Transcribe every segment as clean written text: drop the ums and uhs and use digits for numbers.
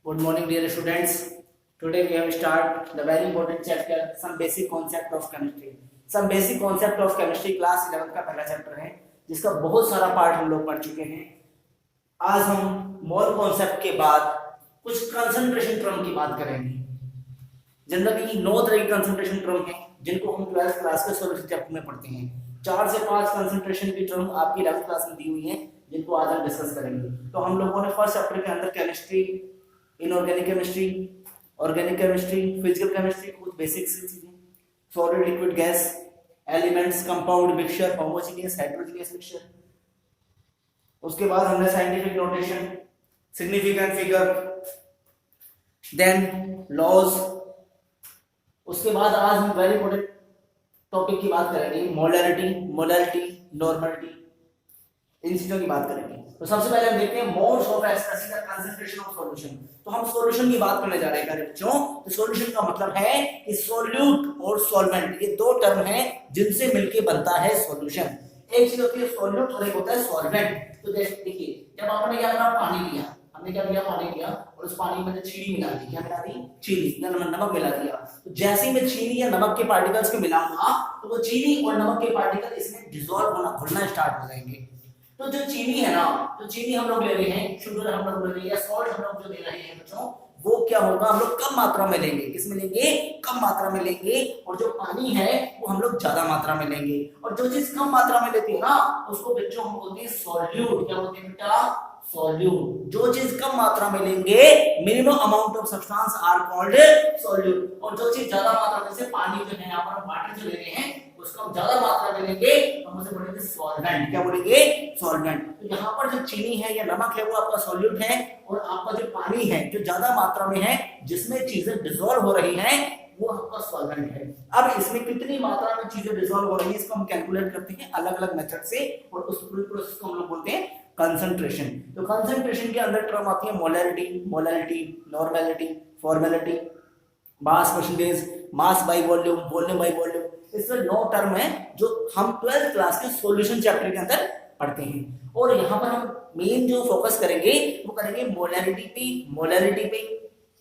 Good morning, dear students. Today we have start the very important chapter, some basic concept of chemistry. Some basic concept of chemistry class 11 का पहला chapter है, जिसका बहुत सारा part हम लोग पढ़ चुके हैं। आज हम मोल कॉन्सेप्ट के बाद कुछ कंसंट्रेशन टर्म की बात करेंगे। जनरली 9 तरह की कंसंट्रेशन टर्म है, जिनको हम 12th क्लास के सॉल्यूशन चैप्टर में पढ़ते हैं। 4 से 5 कंसंट्रेशन की टर्म आपकी 11th क्लास में दी हुई है, जिनको आज हम डिस्कस करेंगे। तो हम लोगों ने फर्स्ट चैप्टर के अंदर chemistry, inorganic chemistry, organic chemistry, physical chemistry, कुछ बेसिक चीजें, solid liquid gas, elements, compound, mixture, homogeneous, heterogeneous mixture. उसके बाद हमने scientific notation, significant figure, then laws. उसके बाद आज हम वेरी इंपॉर्टेंट टॉपिक की बात करेंगे, मोलैरिटी, मोलैरिटी, नॉर्मलिटी, इन चीजों की बात करेंगे। तो सबसे पहले हम देखते हैं modes of expressing the concentration of solution. तो हम सॉल्यूशन की बात करने जा रहे हैं बच्चों। तो सॉल्यूशन का मतलब है कि सॉल्यूट और सॉल्वेंट, ये दो टर्म हैं जिनसे मिलकर बनता है सॉल्यूशन। एक चीज होती है सॉल्यूट और एक होता है सॉल्वेंट। तो जैसे देखिए, जब आपने क्या करा, पानी लिया, हमने क्या किया, पानी लिया और उस पानी में चीनी मिला दी। क्या मिला दी? चीनी या नमक मिला दिया। तो जैसे ही मैं चीनी या नमक के पार्टिकल्स को मिलाऊंगा, तो वो चीनी और नमक के पार्टिकल इसमें डिसॉल्व होना, घुलना स्टार्ट हो जाएंगे। तो जो चीनी है ना, तो चीनी हम लोग ले रहे हैं, शुगर हम लोग ले रहे हैं, या सॉल्ट हम लोग जो ले रहे हैं बच्चों, वो क्या होगा, हम लोग कम मात्रा में लेंगे। किसमें लेंगे? कम मात्रा में लेंगे। और जो पानी है वो हम लोग ज्यादा मात्रा में लेंगे। और जो चीज कम मात्रा में लेते हैं ना, उसको बच्चों हम बोलते हैं सॉल्यूट। क्या बोलते हैं बेटा? सॉल्यूट। जो चीज कम मात्रा में लेंगे, minimum amount of substance are called solute. और जो चीज ज्यादा मात्रा में, जैसे पानी जो है, यहाँ पर वाटर जो ले रहे हैं, उसको हम ज्यादा मात्रा में लेंगे तो हम उसे बोलेंगे सॉल्वेंट। क्या बोलेंगे? सॉल्वेंट। तो यहाँ पर जो चीनी है या नमक है वो आपका सॉल्यूट है, और आपका जो पानी है जो ज्यादा मात्रा में है, जिसमें चीजें डिसॉल्व हो रही हैं, वो आपका सॉल्वेंट है। अब इसमें कितनी मात्रा में चीजें डिसॉल्व हो रही है, इसको हम कैलकुलेट करते हैं अलग अलग मेथड से, और उस पूरी प्रोसेस को हम लोग बोलते हैं कंसंट्रेशन। तो कंसंट्रेशन के अंदर टर्म आती है molarity, molarity, normality, formality, mass percentage, mass by volume, volume by volume. इसमें 9 टर्म है जो हम 12th क्लास के सॉल्यूशन चैप्टर के अंदर पढ़ते हैं। और यहाँ पर हम मेन जो फोकस करेंगे वो करेंगे मोलैरिटी पे, मोलैरिटी पे,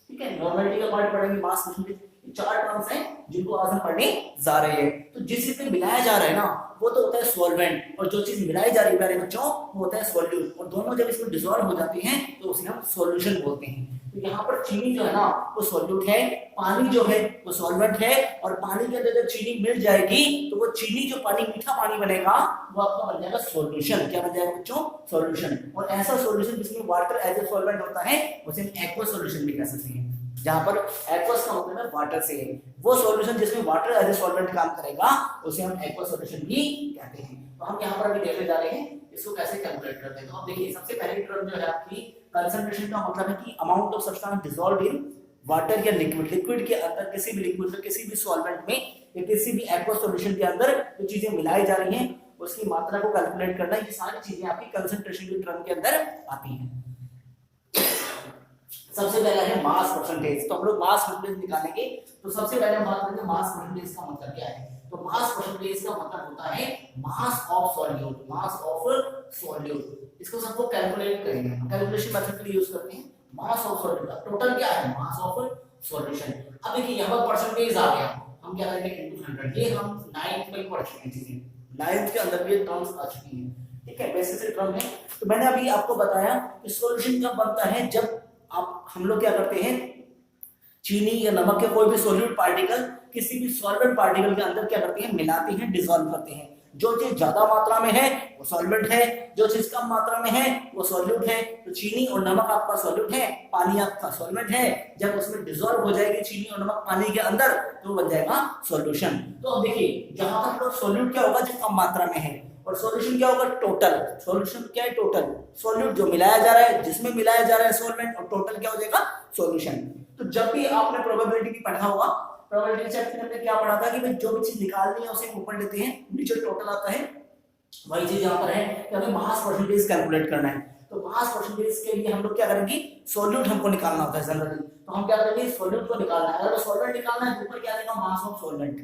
ठीक है। नॉर्मेलिटी का पार्ट पढ़ेंगे, मास परसेंटेज। 4 टर्म्स हैं जिनको आज हम पढ़ने जा रहे हैं। तो जिस चीज में मिलाया जा रहा है ना, वो तो होता है सॉल्वेंट, और जो चीज मिलाई जा रही है प्यारे बच्चों, वो होता है सॉल्यूट। और दोनों जब इसमें डिसॉल्व हो जाते हैं तो उसे हम सॉल्यूशन बोलते हैं। तो यहाँ पर चीनी जो है ना, वो सॉल्यूट है, पानी जो है वो सॉल्वेंट है। और पानी के अंदर जब चीनी मिल जाएगी, तो वो चीनी जो पानी, मीठा पानी बनेगा, वो आपका बन जाएगा सॉल्यूशन। क्या बन जाएगा बच्चों? सॉल्यूशन। और ऐसा सॉल्यूशन जिसमें वाटर एज ए सॉल्वेंट होता है, उसे हम एक्वा सॉल्यूशन भी कह सकते हैं। जहां पर एक्वस का मतलब है वाटर से है, वो सॉल्यूशन जिसमें वाटर एज ए सॉल्वेंट काम करेगा, उसे हम एक्वा सॉल्यूशन भी कहते हैं। तो हम यहाँ पर अभी देखने जा रहे हैं इसको कैसे कैलकुलेट करते हैं। तो अब देखिए, सबसे पहली टर्म जो है आपकी कंसंट्रेशन का मतलब है कि amount of substance dissolved in water या लिक्विड। लिक्विड के अंदर, किसी भी लिक्विड में, किसी भी सॉल्वेंट में, या किसी भी एक्वा सॉल्यूशन के अंदर जो चीजें मिलाई जा रही हैं, उसकी मात्रा को कैलकुलेट करना, ये सारी चीजें आपकी कंसंट्रेशन की टर्म के अंदर आती हैं। सबसे पहला है मास परसेंटेज। तो हम लोग मास परसेंटेज निकालेंगे। तो सबसे पहले हम बात करेंगे मास परसेंटेज का मतलब क्या है। तो मास परसेंटेज का मतलब होता है mass of solute, mass of solute. इसको सबको कैलकुलेट करेंगे, कैलकुलेशन मेथड के लिए यूज करते हैं। मास ऑफ सॉल्यूट का टोटल क्या है? Mass of solution. अब देखिए, यहाँ पर परसेंटेज आ गया, हम क्या करेंगे? इनटू 100। ये हम 9th में पढ़ चुके हैं चीजें, 9th के अंदर ये टर्म्स आ चुकी हैं, ठीक है। बेसिक टर्म है। तो मैंने अभी आपको बताया कि सॉल्यूशन कब बनता है, जब हम लोग क्या करते हैं, चीनी या नमक के कोई भी सॉल्यूट पार्टिकल किसी भी सॉल्वेंट पार्टिकल के अंदर क्या करते हैं? मिलाते हैं, डिसॉल्व करते हैं। जो चीज ज्यादा मात्रा में है वो सॉल्वेंट है, जो चीज कम मात्रा में है वो सॉल्यूट है। तो चीनी और नमक आपका सॉल्यूट है, पानी आपका सॉल्वेंट है। जब उसमें डिसॉल्व हो जाएगी चीनी और नमक पानी के अंदर, तो बन जाएगा सॉल्यूशन। तो अब देखिए, जहां पर सॉल्यूट क्या होगा? जो कम मात्रा में है। और सॉल्यूशन क्या होगा? टोटल। सॉल्यूशन क्या है? टोटल। सॉल्यूट जो मिलाया जा रहा है, जिसमें मिलाया जा रहा है सॉल्वेंट, और टोटल क्या हो जाएगा? सॉल्यूशन। तो जब भी आपने प्रोबेबिलिटी की पढ़ा होगा, प्रोबेबिलिटी चैप्टर में हमने क्या पढ़ा था कि भाई जो भी चीज निकालनी है उसे ऊपर लेते हैं, नीचे टोटल आता है। वही चीज यहाँ पर है कि हमें मास परसेंटेज कैलकुलेट करना है। तो मास परसेंटेज के लिए हम लोग क्या करेंगे? सॉल्यूट हमको निकालना होता है जनरली। तो हम क्या करेंगे? सॉल्यूट को निकालना है। अगर सॉल्वेंट निकालना है तो ऊपर क्या आएगा? मास ऑफ सॉल्वेंट,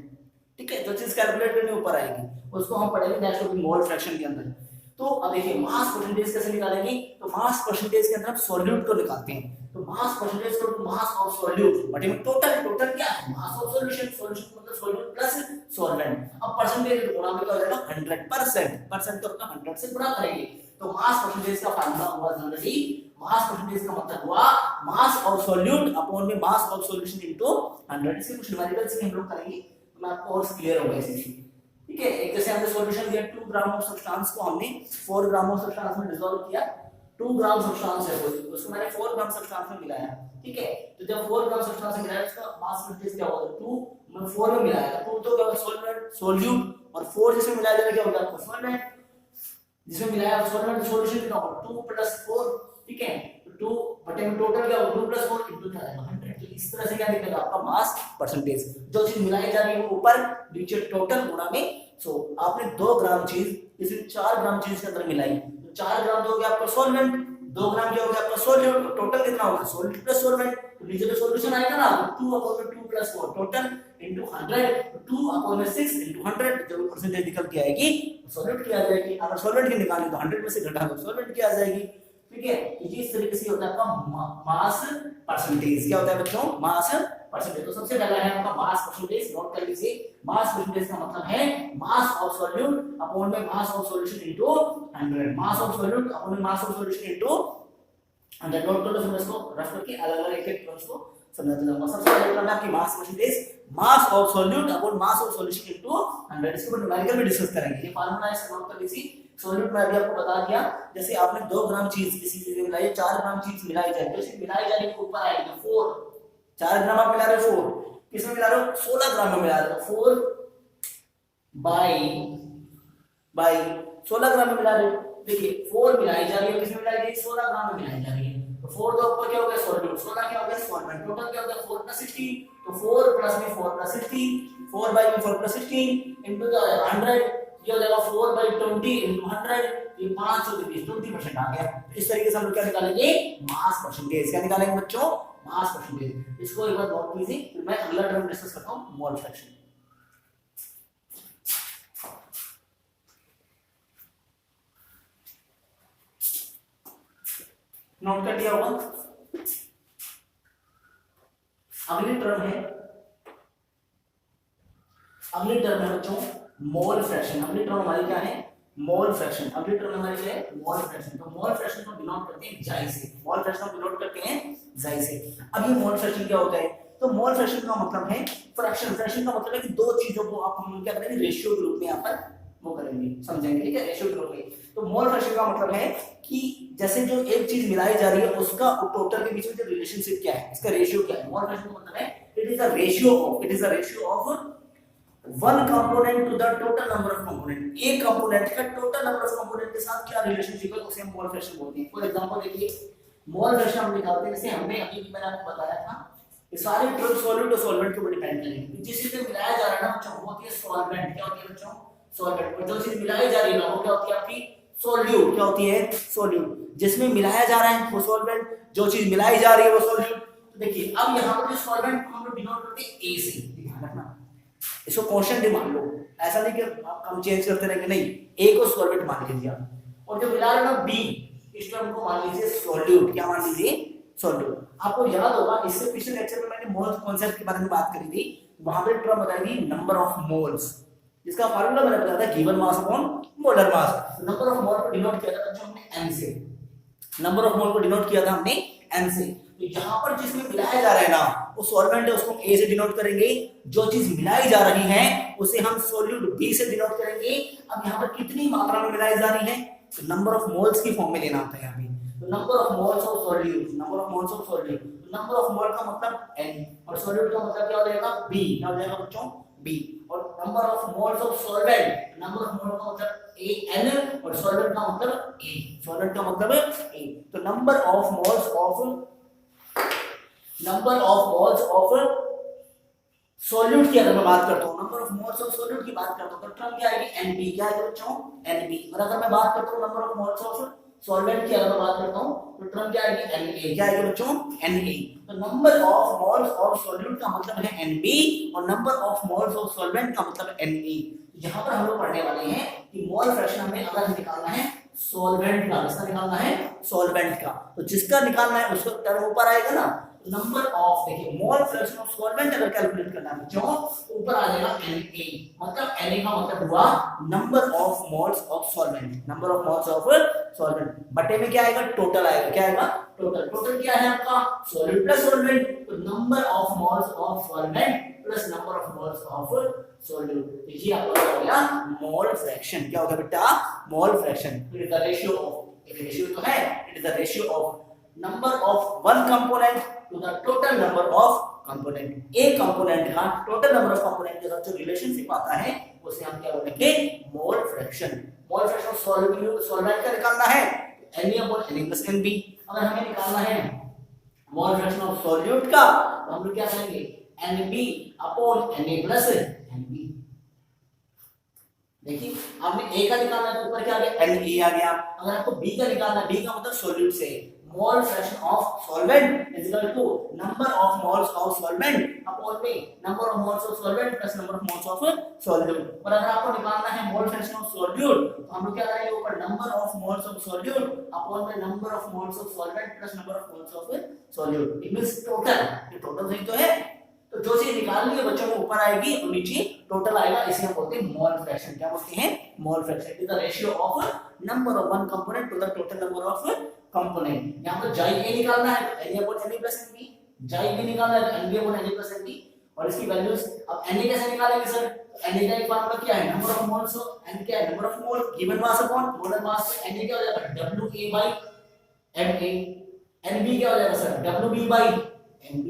ठीक है। जो चीज कैलकुलेट करनी ऊपर आएगी, उसको हम पढ़ेंगे नेक्स्ट टॉपिक मोल फ्रैक्शन के अंदर। तो अब देखिए, मास परसेंटेज कैसे निकालेंगे। तो मास परसेंटेज के अंदर हम सॉल्यूट को निकालते हैं। तो mass percentage equal to mass of solute बटे में टोटल, टोटल क्या है मास ऑफ सॉल्यूशन, सॉल्यूशन मतलब सॉल्यूट प्लस सॉल्वेंट। अब परसेंटेज गुणा में क्या हो जाएगा 100%, परसेंट तो अपना 100 से गुणा करेंगे। तो मास परसेंटेज का फार्मूला हुआ जनरली, मास परसेंटेज का मतलब हुआ मास ऑफ सॉल्यूट अपॉन में मास ऑफ सॉल्यूशन इनटू 100। इसके कुछ न्यूमेरिकल से हम लोग करेंगे तो मैं आपको और क्लियर होगा इसी चीज। ठीक है, एक जैसे हमने सॉल्यूशन दिया 2 ग्राम ऑफ सब्सटेंस को हमने 4 ग्राम ऑफ सब्सटेंस में डिसॉल्व किया। 2 ग्राम सब्सटेंस है कोई, उसको मैंने 4 ग्राम सब्सटेंस में मिलाया। ठीक है, तो जब 4 ग्राम सब्सटेंस में मिलाया उसका मास परसेंटेज क्या होगा, 2 में 4 में मिलाया 2 तो क्या होगा सॉल्वेंट सॉल्यूट, और 4 जिसमें मिलाया जाएगा क्या होगा आपका सॉल्वेंट, जिसमें मिलाया सॉल्वेंट सॉल्यूशन कितना होगा 2 + 4। ठीक है, तो 2 बटे में टोटल क्या होगा 2 + 4 इनटू क्या आएगा 100। तो इस तरह से क्या निकलेगा आपका मास परसेंटेज, जो चीज मिलाई जा रही है वो ऊपर, नीचे टोटल गुणा में। सो आपने 2 ग्राम चीज इसमें 4 ग्राम चीज के अंदर मिलाई, तो 4 ग्राम तो हो गया आपका सॉल्वेंट, 2 ग्राम क्या हो गया आपका सॉल्यूट, टोटल कितना होगा सॉल्यूट प्लस सॉल्वेंट। तो नीचे पे सॉल्यूशन आएगा ना 2/2 + 4 टोटल इनटू 100, 2/6 इनटू 100। जब परसेंटेज निकल के आएगी सॉल्यूट की आ जाएगी। अगर सॉल्वेंट की निकालनी तो 100 में से घटा दो सॉल्वेंट की आ जाएगी। ठीक है, इस तरीके से होता है आपका मास परसेंटेज। क्या होता है बच्चों मास परसेंटेज। तो सबसे पहला है आपका मास परसेंटेज, नोट कर लीजिए। मास परसेंटेज का मतलब है मास ऑफ सॉल्यूट अपॉन में mass of solution into 100, mass of solute upon में mass of solution into 100। Note कर लो, फिर इसको रफ करके अलग-अलग एक-एक टर्म्स को समझते जाऊंगा। सबसे पहले टर्म है आपकी mass percentage, mass of solute upon mass of solution into 100। इसके ऊपर न्यूमेरिकल में डिस्कस करेंगे। ये फार्मूला है, इसको नोट कर लीजिए। सॉल्यूट में अभी आपको बता दिया, जैसे आपने 2 ग्राम चीज किसी चीज में मिलाई, 4 ग्राम चीज मिलाई जाए तो इसे मिलाई जाने के ऊपर आएगी 4। 4 ग्राम आप मिला रहे हो 4, किसमें मिला रहे हो 16 ग्राम में मिला रहे हो 4 बाई 16 ग्राम में मिला रहे हो। देखिए 4 मिलाई जा रही है, किसमें मिलाई जा रही है 16 ग्राम में मिलाई जा रही है। तो 4 तो ऊपर क्या हो गया सॉल्यूट, 16 क्या हो गया सॉल्वेंट, टोटल क्या हो गया 4 + 16। तो 4 + में 4 + 16, 4 बाई में 4 + 16 इनटू 100, ये हो जाएगा 4/20 इनटू 100। ये 520 आ गया। इस तरीके से हम लोग क्या निकालेंगे मास परसेंटेज। क्या निकालेंगे बच्चों मास परसेंटेज। इसको एक बार नोट कीजिए, फिर मैं अगला टर्म डिस्कस करता हूं मोल फ्रैक्शन। नोट कर लिया होगा। अगली टर्म है बच्चों मोल फ्रैक्शन। अगली टर्म हमारी क्या है मोल फ्रैक्शन। अगली टर्म हमारी क्या है मोल फ्रैक्शन। तो मोल फ्रैक्शन को डिनोट करते हैं जाई से, मोल फ्रैक्शन को डिनोट करते हैं जाई से। अब ये मोल फ्रैक्शन क्या होता है, तो मोल फ्रैक्शन का मतलब है फ्रैक्शन। फ्रैक्शन का मतलब है कि दो चीजों को आप हम क्या करेंगे रेशियो के रूप में यहाँ पर वो करेंगे, समझेंगे। ठीक है, रेशियो के रूप में। तो मोल फ्रैक्शन का मतलब है कि जैसे जो एक चीज मिलाई जा रही है उसका टोटल के बीच में जो रिलेशनशिप क्या है, इसका रेशियो क्या है। मोल फ्रैक्शन का मतलब है it is the ratio of one component to the total number of component. एक कंपोनेंट का टोटल नंबर ऑफ कंपोनेंट के साथ क्या रिलेशनशिप है उसे हम मोल फ्रैक्शन बोलते हैं। फॉर एग्जांपल देखिए मोल फ्रैक्शन हम निकालते हैं, जैसे हमने अभी भी मैंने आपको बताया था ये सारे टर्म सॉल्यूट और सॉल्वेंट के ऊपर डिपेंड करेंगे। जिस चीज में मिलाया जा रहा है ना बच्चों वो होती है सॉल्वेंट। क्या होती है बच्चों सॉल्वेंट। और जो चीज मिलाई जा रही है ना वो क्या होती है आपकी सॉल्यूट। क्या होती है सॉल्यूट। जिसमें मिलाया जा रहा है वो सॉल्वेंट, जो चीज मिलाई जा रही है वो सॉल्यूट। तो देखिए अब यहाँ पर जो सॉल्वेंट को हम लोग डिनोट करते हैं ए से, ध्यान रखना इसको कांस्टेंट मान लो, ऐसा नहीं कि हम चेंज करते रहेंगे, नहीं ए को सॉल्वेंट मान लीजिए आप। और जो मिला रहे हो बी इस टर्म को मान लीजिए सॉल्यूट। क्या मान लीजिए सॉल्यूट। आपको याद होगा इससे पिछले लेक्चर में मैंने मोल्स कॉन्सेप्ट के बारे में बात करी थी, वहां पे टर्म बताई थी नंबर ऑफ मोल्स, जिसका फार्मूला मैंने बताया था given mass upon molar mass. Number of मोल को डिनोट किया था बच्चों हमने एन से, नंबर ऑफ मोल को डिनोट किया था हमने एन से। तो यहाँ पर जिसमें मिलाया जा रहा है ना वो सॉल्वेंट है, उसको ए से डिनोट करेंगे। जो चीज मिलाई जा रही है उसे हम सॉल्यूट बी से डिनोट करेंगे। अब यहाँ पर कितनी मात्रा में मिलाई जा रही है तो नंबर ऑफ मोल्स की फॉर्म में लेना होता है यहाँ पे। तो number of moles of solute, number of moles of solute, number of mole का मतलब n और सॉल्यूट का मतलब क्या हो जाएगा b। क्या हो जाएगा बच्चों b। और number of moles of solvent, number of mole का मतलब an और सॉल्वेंट का मतलब a, सॉल्वेंट का मतलब a। तो number of moles of solute की अगर मैं बात करता हूँ, number of moles of solute की बात करता हूँ तो टर्म क्या आएगी NB। क्या है बच्चों NB। और अगर मैं बात करता हूँ number of moles of solvent की अगर मैं बात करता हूँ तो टर्म क्या आएगी Na। क्या आएगी बच्चों Na। तो number of moles of solute का मतलब है NB और number of moles of solvent का मतलब Na। यहाँ पर हम लोग पढ़ने वाले हैं कि मोल फ्रैक्शन हमें अगर निकालना है सॉल्वेंट का, किसका निकालना है, सॉल्वेंट का। तो जिसका निकालना है उसका टर्म ऊपर आएगा ना, नंबर ऑफ, देखिए मोल फ्रैक्शन ऑफ सॉल्वेंट अगर कैलकुलेट करना है जो ऊपर आ जाएगा Na, मतलब Na का मतलब हुआ number of moles of solvent, number of moles of solvent, बटे में क्या आएगा, टोटल आएगा, क्या आएगा, टोटल। टोटल क्या है आपका, सॉलिड प्लस सॉल्वेंट, तो number of moles of solvent plus number of moles of solute, देखिए आपका क्या हो गया, मोल फ्रैक्शन। क्या हो गया बेटा, mole fraction. It is the ratio of, ratio तो है, it is the ratio of number of one component to the total number of component. एक कंपोनेंट का टोटल नंबर ऑफ कंपोनेंट के साथ जो रिलेशनशिप आता है उसे हम क्या बोलेंगे, mole fraction. Mole fraction of solvent का निकालना है Na/Na+NB। अगर हमें निकालना है मोल फ्रैक्शन ऑफ सॉल्यूट का तो हम लोग क्या करेंगे, NB/Na+NB। देखिए आपने A का निकालना है तो ऊपर क्या आ गया, Na आ गया। अगर आपको B का निकालना है, B का मतलब सॉल्यूट से, mole fraction of solvent is equal to number of moles of solvent upon में number of moles of solvent plus number of moles of solute. और अगर आपको निकालना है मोल फ्रैक्शन ऑफ सॉल्यूट तो हम लोग क्या करेंगे, ऊपर number of moles of solute upon में number of moles of solvent plus number of moles of solute. It means total, ये टोटल सही तो है, तो जो चीज निकालनी है बच्चों को ऊपर आएगी और नीचे टोटल आएगा, इसे हम बोलते हैं मोल फ्रैक्शन। क्या बोलते हैं, mole fraction is the ratio of number of one component to the total number of component. यहां पर जाई ए निकालना है तो Na/Na+NB, जाई बी निकालना है तो NB/Na+NB। और इसकी वैल्यूज अब Na कैसे निकालेंगे सर, Na का एक फार्मूला क्या है, नंबर ऑफ मोल्स, N क्या है, number of mole given mass upon molar mass. Na क्या हो जाएगा, WA/Ma। NB क्या हो जाएगा सर, WB/MB।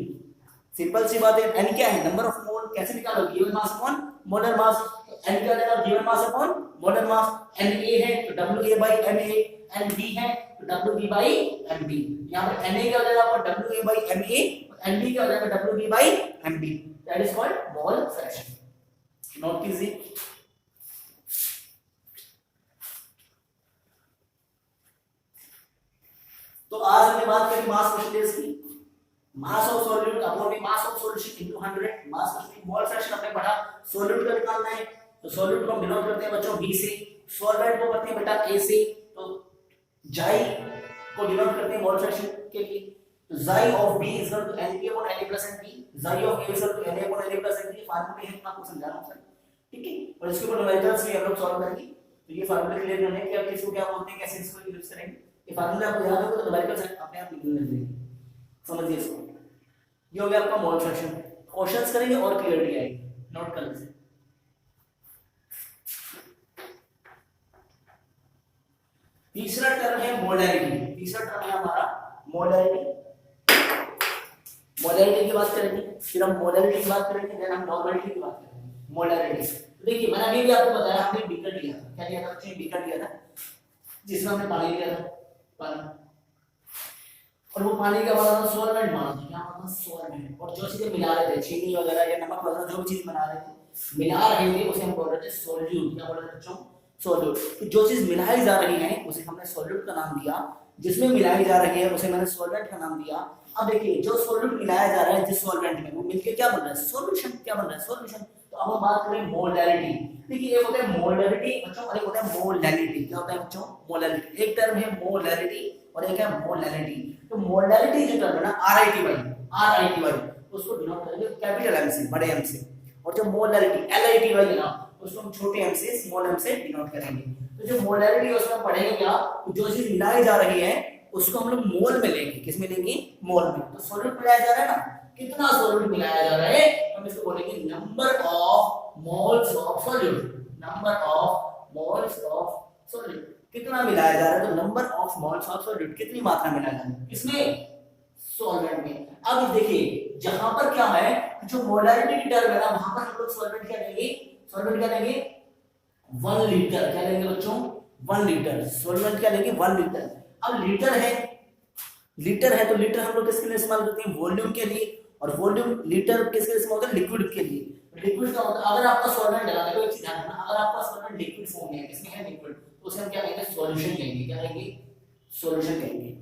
सिंपल सी बात है, N क्या है, नंबर ऑफ मोल, कैसे निकालो, given mass upon molar mass. तो N क्या हो जाएगा, गिवन मास अपॉन मोलर मास। Na है तो WA/Ma, NB है तो WB/MB। यहाँ पर Na क्या हो जाएगा आपका, WA/Ma, NB क्या हो जाएगा, WB/MB। That is called mole fraction. Note कीजिए। तो आज हमने बात करी मास परसेंटेज की, मास ऑफ सॉल्यूट अपॉन में mass of solution into 100। Mass percentage, mole fraction हमने पढ़ा, सॉल्यूट का निकालना है तो सॉल्यूट को हम डिनोट करते हैं बच्चों B से, सॉल्वेंट को करते हैं बेटा A से। तो जाई को डिनोट करते हैं मोल फ्रैक्शन के लिए, तो जाई of B is equal to Na/Na+NB, जाई of A is equal to Na/Na+NB। फार्मूले हैं, आपको समझा रहा हूं सर, ठीक है। और इसके ऊपर न्यूमेरिकल्स भी हम लोग सॉल्व करेंगे, तो ये फार्मूले क्लियर करने कि आप किसको क्या बोलते हैं, कैसे इसको यूज करेंगे। ये फार्मूले आपको याद होगा तो न्यूमेरिकल्स अपने आप निकलने लगेंगे, समझिए इसको। ये हो गया आपका मोल फ्रैक्शन। क्वेश्चंस करेंगे और क्लियरिटी आएगी, नोट कर लीजिए। तीसरा टर्म है मोलैरिटी। तीसरा टर्म है हमारा मोलैरिटी। मोलैरिटी की बात करेंगे, फिर हम मोलैरिटी की बात करेंगे, देन हम नॉर्मलिटी की बात करेंगे। मोलैरिटी तो देखिए मैंने अभी भी आपको बताया, हमने बीकर लिया था, क्या लिया था बच्चों, बीकर लिया था जिसमें हमने पानी लिया था, पानी, और वो पानी का बना था सॉल्वेंट बना था, क्या बना था, सॉल्वेंट। और जो चीजें मिला रहे थे, चीनी वगैरह या नमक वगैरह जो भी चीज बना रहे थे, मिला रहे थे, उसे हम बोल रहे थे सॉल्यूट। क्या बोल रहे थे बच्चों, सॉल्यूट। तो जो चीज मिलाई जा रही है उसे हमने सॉल्यूट का नाम दिया, जिसमें मिलाई जा रही है उसे मैंने सॉल्वेंट का नाम दिया। अब देखिए जो सॉल्यूट मिलाया जा रहा है जिस सॉल्वेंट में, वो मिलके क्या बन रहा है, सॉल्यूशन। क्या बन रहा है, सॉल्यूशन। तो अब हम बात करें मोलैरिटी। देखिए एक होता है मोलैरिटी बच्चों और एक होता है मोलैलिटी। क्या होता है बच्चों, मोलैलिटी। एक टर्म है मोलैरिटी और एक है मोलैलिटी। तो मोलैलिटी जो टर्म है ना, RITY, उसको डिनोट करेंगे कैपिटल M से, बड़े M से। और जो मोलैलिटी LITY है ना, उसको हम छोटे m से, स्मॉल m से डिनोट करेंगे। तो जो मोलैरिटी है उसमें पढ़ेंगे क्या, जो चीज मिलाई जा रही है उसको हम लोग मोल में लेंगे। किस में लेंगे, मोल में। तो सॉल्यूट मिलाया जा रहा है ना, कितना सॉल्यूट मिलाया जा रहा है, हम इसको बोलेंगे number of moles of solute. Number of moles of solute, कितना मिलाया जा रहा है, तो number of moles of solute, कितनी मात्रा मिलाया जा रहा है, किसमें, सॉल्वेंट में। अब देखिए जहां पर क्या है, जो मोलैरिटी की टर्म है ना, वहां पर हम लोग सॉल्वेंट क्या लेंगे, सॉल्वेंट क्या लेंगे, 1 लीटर। क्या लेंगे बच्चों, 1 लीटर सॉल्वेंट। क्या लेंगे, 1 लीटर। अब लीटर है, लीटर है तो लीटर हम लोग किसके लिए इस्तेमाल करते हैं, वॉल्यूम के लिए। और वॉल्यूम लीटर किसके लिए इस्तेमाल होता है, लिक्विड के लिए। लिक्विड का मतलब अगर आपका सॉल्वेंट डाला, देखो एक चीज ध्यान रखना, अगर आपका सॉल्वेंट लिक्विड फॉर्म में है, इसमें है लिक्विड, तो उसे हम क्या कहेंगे, सॉल्यूशन कहेंगे। क्या कहेंगे, सॉल्यूशन कहेंगे,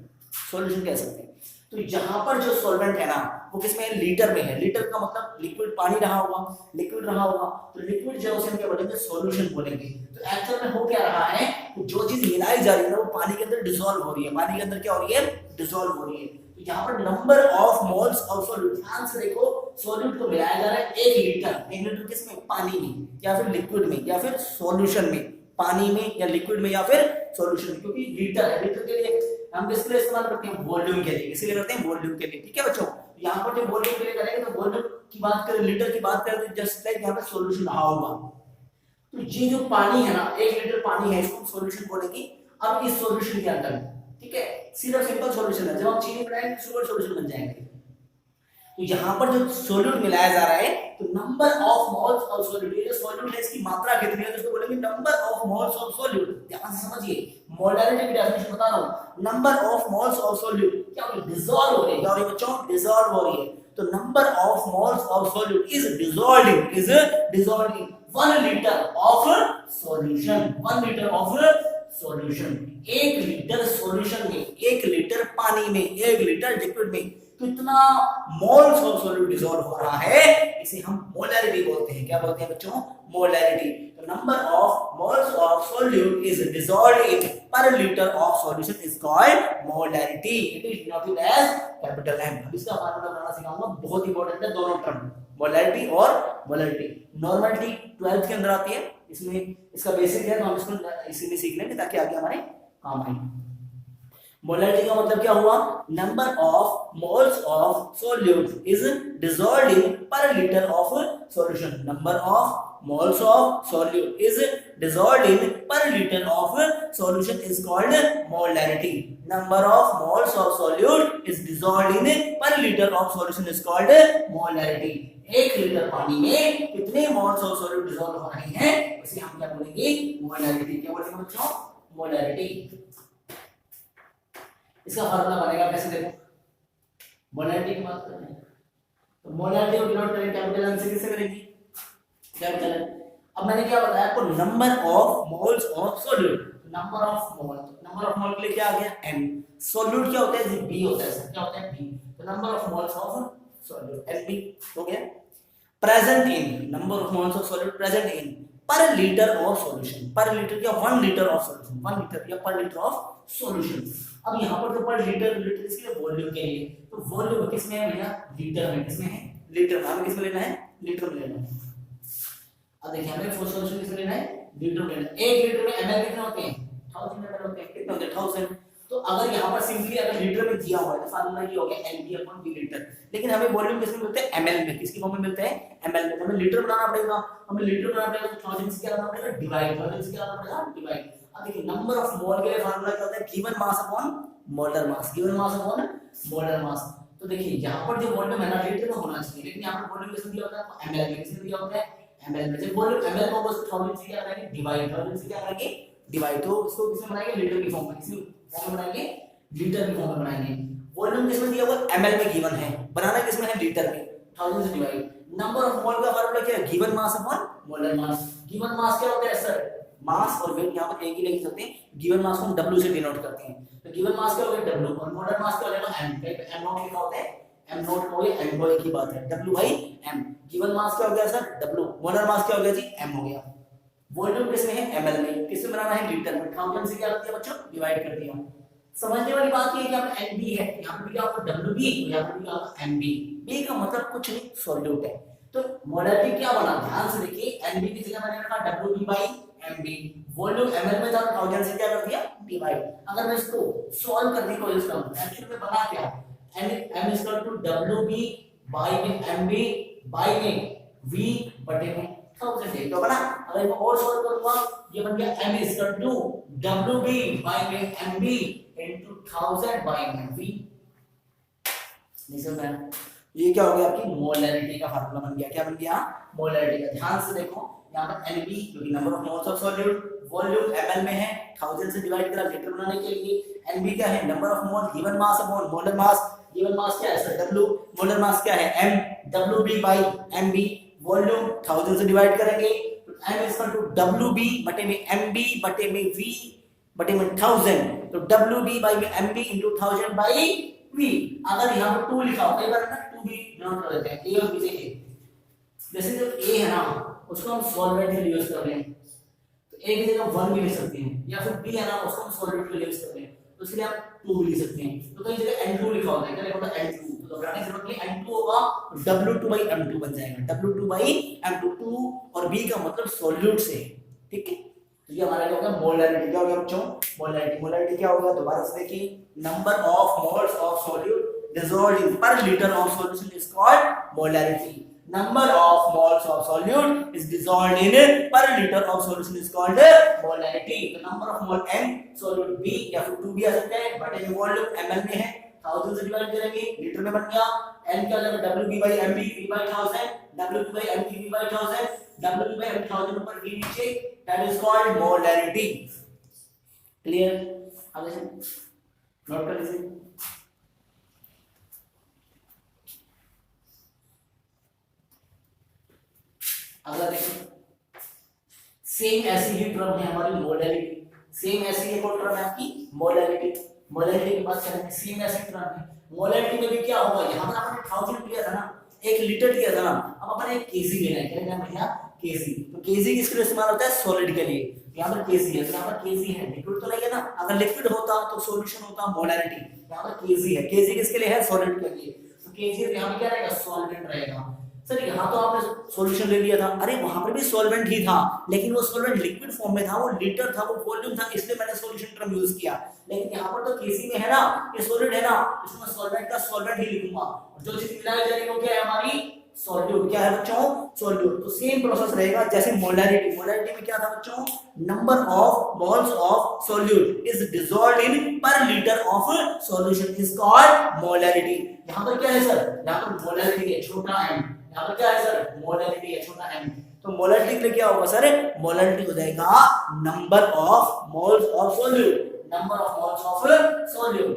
सॉल्यूशन कह सकते हैं। तो यहाँ पर जो सॉल्वेंट है ना वो किसमें है, लीटर में है। लीटर का मतलब लिक्विड पानी रहा होगा, लिक्विड रहा होगा, तो लिक्विड जो है उसे हम क्या बोलेंगे, सॉल्यूशन बोलेंगे। तो एक्चुअल में हो क्या रहा है, जो चीज मिलाई जा रही है ना वो पानी के अंदर डिसॉल्व हो रही है, पानी के अंदर क्या हो रही है, डिसॉल्व हो रही है। तो यहाँ पर number of moles of solute, ध्यान से देखो सॉल्यूट को मिलाया जा रहा है 1 लीटर, 1 लीटर किसमें, पानी में या फिर लिक्विड में या फिर सॉल्यूशन में, पानी में या लिक्विड में या फिर सॉल्यूशन में, क्योंकि लीटर है। लीटर के लिए हम किसके लिए इस्तेमाल करते हैं, वॉल्यूम के लिए, इसीलिए करते हैं वॉल्यूम के लिए, ठीक है बच्चों। यहाँ पर जो वॉल्यूम के लिए करेंगे तो वॉल्यूम की बात करें, लीटर की बात करें तो जस्ट लाइक यहाँ पे सॉल्यूशन रहा होगा। तो ये जो पानी है ना, 1 लीटर पानी है, इसको सॉल्यूशन बोलेंगे। अब इस सॉल्यूशन के अंदर, ठीक है, सिर्फ सिंपल सॉल्यूशन है, जब हम चीनी मिलाएंगे शुगर सॉल्यूशन बन जाएंगे। तो यहाँ पर जो सॉल्यूट मिलाया जा रहा है, तो number of moles of solute, ये जो सॉल्यूट है इसकी मात्रा कितनी है, तो इसको बोलेंगे number of moles of solute. ध्यान से समझिए, मोलारिटी की डेफिनेशन बता रहा हूं, number of moles of solute क्या हो रही है, डिसॉल्व हो रही है, क्या हो रही है बच्चों, डिसॉल्व हो रही है। तो number of moles of solute is dissolving 1 litre of solution, 1 litre of solution. 1 litre solution में, 1 लीटर पानी में, 1 लीटर लिक्विड में कितना मोल्स ऑफ सॉल्यूट डिसॉल्व हो रहा है, इसे हम मोलैरिटी बोलते हैं। क्या बोलते हैं बच्चों, मोलैरिटी। तो number of moles of solute is dissolved in per litre of solution is called molarity. It is denoted as capital M. अब इसका फार्मूला बनाना सिखाऊंगा, बहुत इंपॉर्टेंट है दोनों टर्म, मोलैरिटी और मोलैरिटी। नॉर्मलिटी 12th के अंदर आती है, इसमें इसका बेसिक है तो हम इसको इसी में सीख लेंगे ताकि आगे हमारे काम आए। मोलैरिटी का मतलब क्या हुआ, number of moles of solute is dissolved in per litre of solution. Number of moles of solute is dissolved in per litre of solution is called molarity. Number of moles of solute is dissolved in per litre of solution is called molarity. 1 litre पानी में कितने moles of solute dissolve हो रहे हैं, उसे हम क्या बोलेंगे, मोलैरिटी। क्या बोलेंगे बच्चों, मोलैरिटी। इसका फार्मूला बनेगा कैसे, देखो मोलैरिटी की बात करें तो मोलैरिटी को डिनोट करेंगे कैपिटल एम से, किससे करेंगे, कैपिटल एम। अब मैंने क्या बताया आपको, number of moles of solute, number of mole, number of मोल के लिए क्या आ गया, m। सॉल्यूट क्या होता है, b होता है सर, क्या होता है, b। तो number of moles of solute Nb हो गया। Present in, number of moles of solute present in per litre of solution, पर लीटर क्या, 1 लीटर ऑफ सॉल्यूशन, 1 लीटर या पर लीटर ऑफ सॉल्यूशन। अब यहाँ पर तो पर लीटर, लीटर इसके लिए वॉल्यूम के लिए, तो वॉल्यूम किसमें है भैया, लीटर में, किसमें है, लीटर में। हमें किसमें लेना है, लीटर में लेना है। अब देखिए हमें सॉल्यूशन किसमें लेना है, लीटर में लेना है। 1 लीटर में ml कितने होते हैं, 1000 ml होते हैं, कितने होते हैं, 1000। तो अगर यहाँ पर सिंपली अगर लीटर में दिया हुआ है तो फार्मूला ये हो गया Lb/V लीटर। लेकिन हमें वॉल्यूम किसमें मिलते हैं, ml में। किसकी फॉर्म में मिलते हैं, ml में। हमें लीटर बनाना पड़ेगा, हमें लीटर बनाना पड़ेगा तो 1000 से क्या करना पड़ेगा, डिवाइड, 1000 से क्या करना पड़ेगा, डिवाइड। अब देखिए नंबर ऑफ मोल के लिए फार्मूला क्या होता है, given mass upon molar mass, given mass upon molar mass. तो देखिए यहाँ पर जो वॉल्यूम है ना लीटर में होना चाहिए, लेकिन यहाँ पर वॉल्यूम किसमें दिया होता है, ml में। किसमें दिया होता है, ml में। जब वॉल्यूम ml को बस 1000 से क्या करेंगे, डिवाइड, 1000 से क्या करेंगे, डिवाइड। तो इसको किसमें बनाएंगे, लीटर की फॉर्म में, किसमें फॉर्म में बनाएंगे, लीटर की फॉर्म में बनाएंगे। वॉल्यूम किसमें दिया हुआ, ml में गिवन है, बनाना किसमें है, लीटर में, 1000 से डिवाइड। नंबर ऑफ मोल का फार्मूला क्या है, given mass upon molar mass. Given मास क्या होता है सर, मास और वेट यहाँ पर एक ही लेके चलते हैं। गिवन मास को हम W से डिनोट करते हैं, तो गिवन मास क्या हो गया W, और मोलर मास क्या हो जाएगा m। m नॉट लिखा होता है, m नॉट हो गया, m एक ही बात है, W/m। गिवन मास क्या हो गया सर, W। मोलर मास क्या हो गया जी, m हो गया। वॉल्यूम किसमें है, ml में। किसमें बनाना है, लीटर में। 1000 से क्या कर दिया बच्चों, डिवाइड कर दिया। समझने वाली बात ये है कि यहाँ पे Nb है, यहाँ पे क्या होगा Wb, यहाँ पे क्या होगा Mb। b का मतलब कुछ नहीं, सॉल्यूट है। तो मोलैरिटी क्या बना, ध्यान से देखिए, Nb की जगह मैंने रखा Wb/Mb। वॉल्यूम ml में था, 1000 से क्या कर दिया, डिवाइड। अगर मैं इसको सॉल्व करने की कोशिश करूं, एक्चुअली में बना क्या, m is equal to Wb/Mb by में v बटे में 1000 तो बना। अगर इसको और सॉल्व करूंगा, ये बन गया m is equal to Wb/Mb into 1000/v। नहीं समझ में, ये क्या हो गया, आपकी मोलैरिटी का फार्मूला बन गया। क्या बन गया, मोलैरिटी का। ध्यान से देखो यहाँ पर Nb जो कि number of moles of solute, volume ml में है, 1000 से डिवाइड करा लीटर बनाने के लिए। Nb क्या है, number of mole, given mass upon molar mass. Given मास क्या है सर, W। मोलर मास क्या है, m। Wb/Mb वॉल्यूम 1000 से डिवाइड करेंगे तो m is equal to Wb बटे में Mb बटे में v बटे में 1000। तो Wb/Mb into 1000/v बी। अगर यहाँ पर 2 लिखा हो, कई बार ना 2 भी नोट कर देते हैं, ए और बी से ए। जैसे जो ए है ना उसको हम सॉल्वेंट के लिए यूज कर रहे हैं, तो ए की जगह 1 भी लिख सकते हैं, या फिर बी है ना उसको हम सॉल्वेंट के लिए यूज कर रहे हैं, तो इसके लिए आप 2 भी लिख सकते हैं। तो कई जगह N2 लिखा होता है, क्या लिखा होता है N2, तो घबराने की जरूरत नहीं, N2 होगा W2/M2 बन जाएगा, W2/M2, 2 और B का मतलब सॉल्यूट से, ठीक है। तो ये हमारा क्या होगा मोलैरिटी। क्या हो गया बच्चों मोलैरिटी। मोलैरिटी क्या होगा दोबारा से देखिए, number of moles of solute dissolved in per liter of solution is called molarity. Number of moles of solute is dissolved in per liter of solution is called molarity. तो number of mole M solute B या फिर 2 भी आ सकते हैं, बटे में volume ml में है, 1000 से डिवाइड करेंगे लीटर में बन गया, N क्या हो जाएगा WB/MB, V/1000, WB/MB, V/1000, WB/1000 ऊपर V नीचे, that is called molarity. Clear? आगे से नोट कर लीजिए। अगला देखिए, सेम ऐसी ही टर्म है हमारी मोलैरिटी, सेम ऐसी एक और टर्म है आपकी मोलैरिटी। मोलैरिटी की बात करेंगे, सेम ऐसी टर्म है। मोलैरिटी में भी क्या होगा, यहाँ पर आपने 1000 लिया था ना, 1 लीटर लिया था ना, अब अपन एक केजी लेना है, क्या लेना है भैया केजी। तो केजी किसके लिए इस्तेमाल होता है सॉलिड के लिए, यहाँ पर केजी है, तो यहाँ पर केजी है, लिक्विड तो नहीं है ना, अगर लिक्विड होता तो सॉल्यूशन होता मोलैरिटी, यहाँ पर केजी है, केजी किसके लिए है सॉलिड के लिए, तो केजी यहाँ पर क्या रहेगा सॉल्वेंट रहेगा। सर यहाँ तो आपने सॉल्यूशन ले लिया था, अरे वहां पर भी सॉल्वेंट ही था, लेकिन वो सॉल्वेंट लिक्विड फॉर्म में था, वो लीटर था, वो वॉल्यूम था, इसलिए मैंने सॉल्यूशन टर्म यूज किया। लेकिन यहाँ पर तो केसी में है ना, ये सॉलिड है ना, इसमें सॉल्वेंट का सॉल्वेंट ही लिखूंगा, और जो चीज मिलाई जा रही है वो क्या है हमारी सॉल्यूट। क्या है बच्चों सॉल्यूट। तो सेम प्रोसेस रहेगा जैसे मोलैरिटी। मोलैरिटी में क्या था बच्चों, number of moles of solute is dissolved in per litre of solution is called molarity. यहाँ पर क्या है सर, यहाँ पर मोलैरिटी है छोटा m, यहाँ पर क्या है सर मोलैरिटी है छोटा m। तो मोलैरिटी के लिए क्या होगा सर, मोलैरिटी हो जाएगा number of moles of solute, number of moles of solute,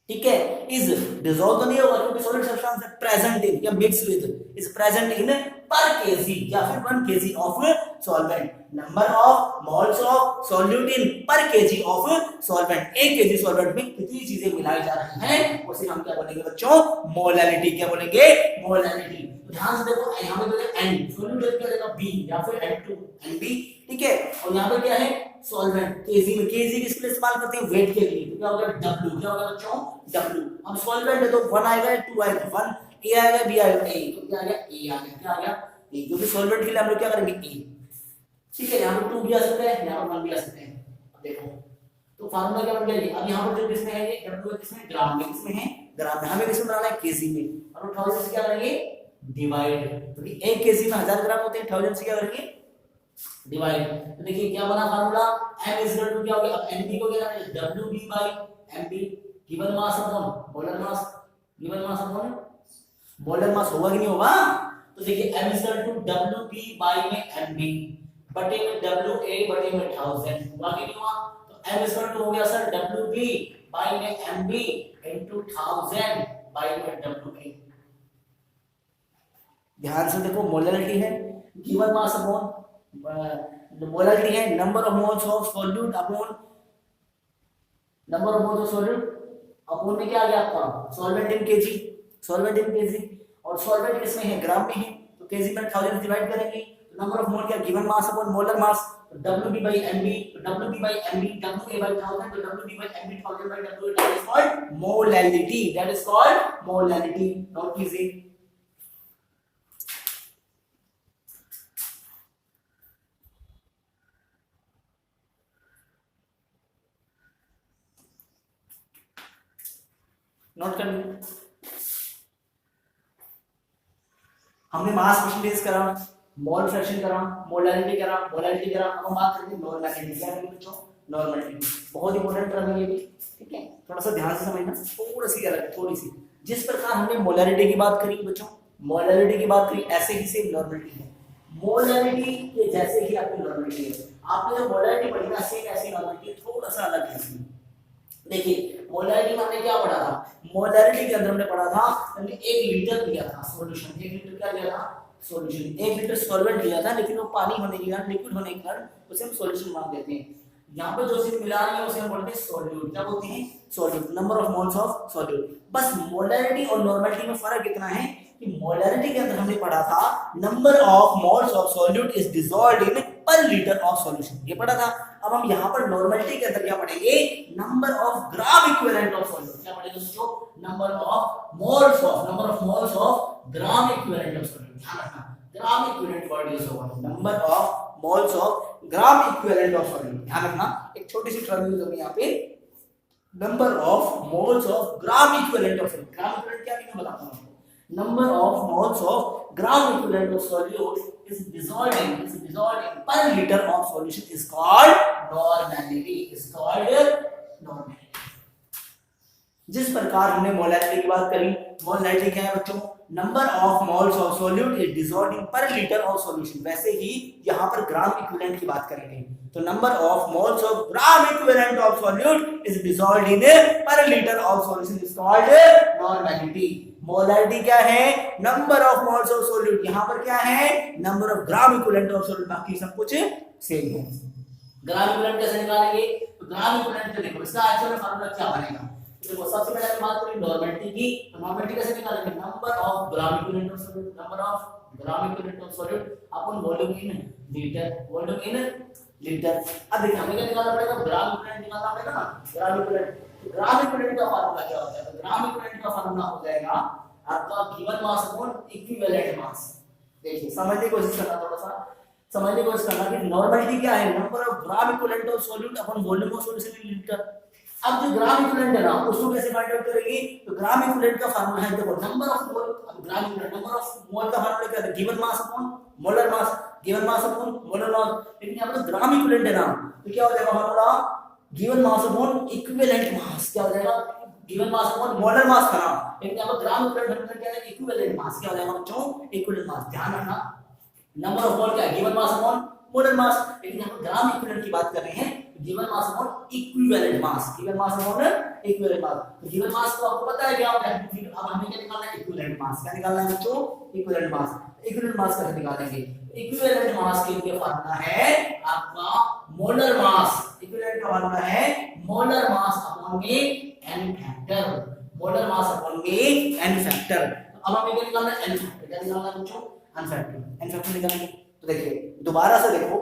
ठीक है। इज डिसॉल्व तो नहीं होगा क्योंकि सॉलिड सब्सटेंस है, प्रेजेंट इन या mix with, is present in per KG या फिर 1 KG of solvent, number of moles of solute in per KG of solvent. 1 KG solvent में कितनी चीजें मिलाई जा रही हैं उसे हम क्या बोलेंगे बच्चों मोलैरिटी। क्या बोलेंगे मोलैरिटी। ध्यान से देखो, यहाँ पे जो है n सॉल्यूट क्या रहेगा b या फिर N2 NB, ठीक है। और यहाँ पे क्या है सॉल्वेंट केजी में, केजी किसके लिए इस्तेमाल करते हैं वेट के लिए, तो क्या होगा W, क्या होगा बच्चों W। अब सॉल्वेंट है तो 1 आएगा 2 आएगा, 1 A आएगा B आएगा A, तो क्या आ गया A आ गया, क्या आ गया A, क्योंकि सॉल्वेंट के लिए हम लोग क्या करेंगे A, ठीक है। यहाँ पर 2 भी आ सकता है, यहाँ पर 1 भी आ सकते हैं। अब देखो तो फार्मूला क्या बन गया, अब यहाँ पर जो किसमें है ये W किसमें ग्राम में, किसमें है ग्राम में, हमें किसमें बनाना है केजी में, और 1000 से क्या करेंगे डिवाइड, क्योंकि 1 केजी में 1000 ग्राम होते हैं, 1000 से क्या करेंगे डिवाइड। तो देखिए क्या बना formula m is equal to क्या हो गया, अब nb को क्या करेंगे wb/mb, given mass upon molar mass, given mass upon molar mass होगा कि नहीं होगा। तो देखिए m is equal to wb/mb बटे में wa बटे में 1000 हुआ कि नहीं हुआ। तो m इज इक्वल टू हो गया सर wb/mb into 1000/wa। ध्यान से देखो मोलैरिटी है, गिवन मास अपॉन मोलैरिटी है, number of moles of solute upon number of moles of solute upon में क्या आ गया आपका solvent in KG, solvent in KG, और सॉल्वेंट किसमें है ग्राम में है, तो केजी में 1000 डिवाइड करेंगे, तो नंबर ऑफ मोल क्या given mass upon molar mass, तो WB/MB, तो WB/MB WA/1000, तो WB/MB 1000/WA, that is called molality, that is called molality। Note कीजिए। नोट कर लीजिए, हमने मास परसेंटेज करा, मोल फ्रैक्शन करा, मोलैरिटी करा, मोलैरिटी करा, अब हम बात करेंगे नॉर्मैलिटी। क्या करेंगे बच्चों नॉर्मैलिटी, बहुत इंपॉर्टेंट टर्म है ये भी, ठीक है। थोड़ा सा ध्यान से समझना, थोड़ी सी अलग थोड़ी सी, जिस प्रकार हमने मोलैरिटी की बात करी बच्चों, मोलैरिटी की बात करी, ऐसे ही सेम नॉर्मैलिटी है, मोलैरिटी के जैसे ही आपकी नॉर्मैलिटी है। आपने जो मोलैरिटी पढ़ी ना सेम ऐसी नॉर्मैलिटी थोड़ा सा अलग है। देखिए मोलैरिटी में हमने क्या पढ़ा था, मोलैरिटी के अंदर हमने पढ़ा था हमने 1 लीटर लिया था सॉल्यूशन, 1 लीटर क्या लिया था सॉल्यूशन, 1 लीटर सॉल्वेंट लिया था, लेकिन वो पानी होने के कारण लिक्विड होने के कारण उसे हम सॉल्यूशन मान देते हैं। यहाँ पे जो चीज मिला रही है उसे हम बोलते हैं सॉल्यूट। क्या बोलते हैं? Solute, number of moles of solute. बस मोलैरिटी और नॉर्मलिटी में फर्क इतना है कि मोलैरिटी के अंदर हमने पढ़ा था number of moles of solute is dissolved in per litre of solution, ये पढ़ा था। अब हम यहाँ पर नॉर्मलिटी के अंदर क्या पढ़ेंगे? Number of gram equivalent of solute. क्या पढ़ेंगे दोस्तों? Number of moles of gram equivalent of solute. ध्यान रखना, ग्राम इक्विवेलेंट वर्ड यूज होगा, number of moles of gram equivalent of solute. ध्यान रखना, एक छोटी सी टर्म यूज होगी यहाँ पे, number of moles of gram equivalent of solute. Gram equivalent क्या है मैं बताता हूँ आपको। Number of moles of gram equivalent of solute is dissolved in per liter of solution is called normality, जिस प्रकार हमने मोलैरिटी की बात करी, मोलैरिटी क्या है बच्चों? Number of moles of solute is dissolved in per litre of solution. वैसे ही यहाँ पर ग्राम इक्विवेलेंट की बात करेंगे तो number of moles of gram equivalent of solute is dissolved in per litre of solution is called normality. Molarity क्या है? Number of moles of solute. यहाँ पर क्या है? Number of gram equivalent of solute. बाकी सब कुछ सेम है। ग्राम इक्विवेलेंट कैसे निकालेंगे? तो ग्राम इक्विवेलेंट देखो इसका एक्चुअल फार्मूला क्या बनेगा। देखो सबसे पहले बात करें नॉर्मलिटी की, तो नॉर्मलिटी कैसे निकालेंगे? Number of gram equivalent of solute, number of gram equivalent of solute upon volume in litre, volume in litre. अब देखिए हमें क्या निकालना पड़ेगा? ग्राम इक्विवेलेंट निकालना पड़ेगा ना, ग्राम इक्विवेलेंट। ग्राम इक्विवेलेंट का फार्मूला क्या होता है? तो ग्राम इक्विवेलेंट का फार्मूला हो जाएगा आपका गिवन मास अपॉन इक्विवेलेंट मास। देखिए समझने की कोशिश करना, थोड़ा सा समझने की कोशिश करना कि नॉर्मलिटी क्या है? Number of gram equivalent of solute upon volume of solution in litre. अब जो ग्राम इक्विवेलेंट है ना उसको कैसे फाइंड आउट करेंगे? तो ग्राम इक्विवेलेंट का फार्मूला है, देखो नंबर ऑफ मोल, अब gram equivalent number of mole का फार्मूला क्या है? Given mass upon molar mass, given mass upon molar मास। लेकिन यहाँ पर ग्राम इक्विवेलेंट है ना तो क्या हो जाएगा formula? Given mass upon equivalent mass. क्या हो जाएगा? गिवन मास अपॉन मोलर मास का नाम। लेकिन यहाँ पर ग्राम इक्विवेलेंट मतलब क्या है? Equivalent mass. क्या हो जाएगा बच्चों? Equivalent mass. ध्यान रखना, नंबर ऑफ मोल क्या है? गिवन मास अपॉन मोलर मास। लेकिन यहाँ पर ग्राम इक्विवेलेंट की बात कर रहे हैं, given mass upon equivalent mass, given mass upon equivalent mass. तो गिवन मास को आपको पता है क्या होता है? अब हमें क्या निकालना है? Equivalent mass. क्या निकालना है बच्चों? Equivalent mass. इक्विवेलेंट मास कैसे निकालेंगे? इक्विवेलेंट मास के लिए फार्मूला है आपका मोलर मास। इक्विवेलेंट का फार्मूला है मोलर मास अपॉन में n factor, molar mass upon में n फैक्टर। अब हमें क्या निकालना है? n factor. क्या निकालना है बच्चों? n factor. n फैक्टर निकालेंगे तो देखिए दोबारा से देखो,